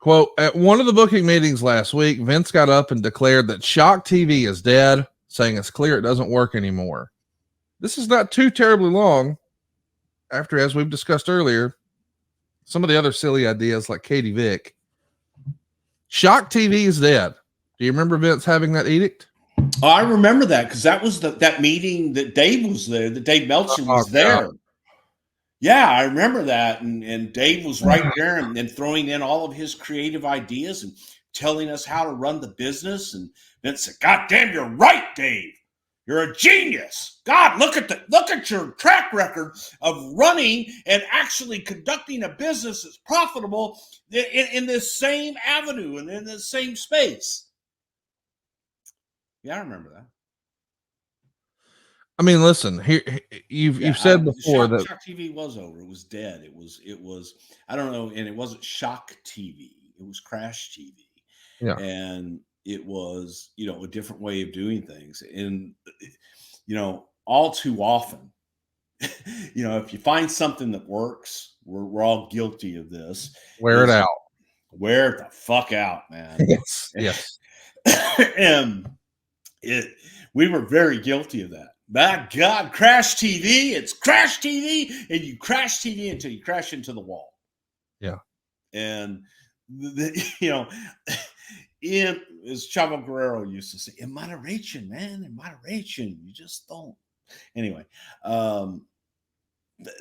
Quote, at one of the booking meetings last week, Vince got up and declared that Shock TV is dead, saying it's clear it doesn't work anymore. This is not too terribly long after, as we've discussed earlier, some of the other silly ideas like Katie Vick. Shock TV is dead. Do you remember Vince having that edict? Oh, I remember that because that was that meeting that Dave was there, that Dave Meltzer was there. Yeah, I remember that. And Dave was right there and throwing in all of his creative ideas and telling us how to run the business. And Vince said, God damn, you're right, Dave. You're a genius. God, look at your track record of running and actually conducting a business that's profitable in this same avenue and in this same space. Yeah, I remember that. I mean, listen, here you've said before that Shock TV was over. It was dead. It was I don't know, and it wasn't Shock TV. It was Crash TV. Yeah. And it was, a different way of doing things. And all too often, if you find something that works, we're all guilty of this. Wear it out. Wear it the fuck out, man. Yes. And we were very guilty of that. My God, Crash TV, it's Crash TV, and you crash TV until you crash into the wall. Yeah. And, as Chavo Guerrero used to say, in moderation, man, in moderation, you just don't. Anyway,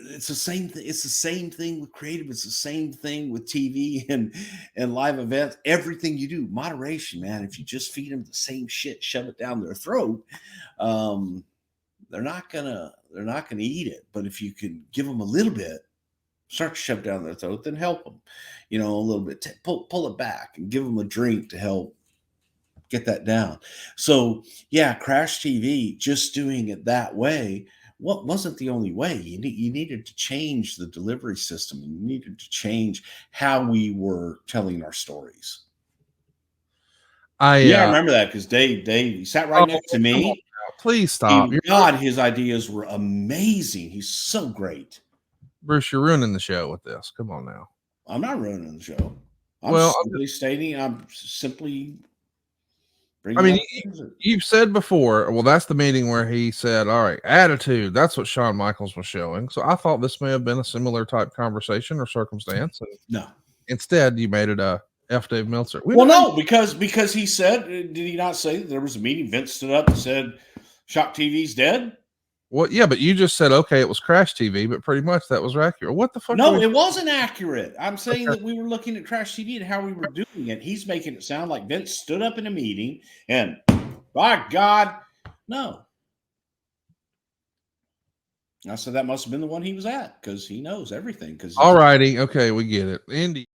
it's the same thing. It's the same thing with creative. It's the same thing with TV and live events. Everything you do, moderation, man. If you just feed them the same shit, shove it down their throat, they're not gonna eat it. But if you can give them a little bit, start to shove down their throat, then help them, a little bit. Pull it back and give them a drink to help get that down. So yeah, Crash TV, just doing it that way, what wasn't the only way. You needed to change the delivery system. You needed to change how we were telling our stories. I remember that because Dave, he sat right next to me. Please stop. God, his ideas were amazing. He's so great. Bruce, you're ruining the show with this. Come on now. I'm not ruining the show. I'm simply you've said before, well, that's the meeting where he said, all right, attitude. That's what Shawn Michaels was showing. So I thought this may have been a similar type conversation or circumstance. No. Instead, you made it a F. Dave Meltzer. Because he said, did he not say that there was a meeting? Vince stood up and said, Shock TV's dead? Well, yeah, but you just said, okay, it was Crash TV, but pretty much that was accurate. What the fuck? No, it wasn't accurate. I'm saying that we were looking at Crash TV and how we were doing it. He's making it sound like Vince stood up in a meeting and, by God, no. I said that must have been the one he was at because he knows everything. All righty. Okay, we get it. Indy.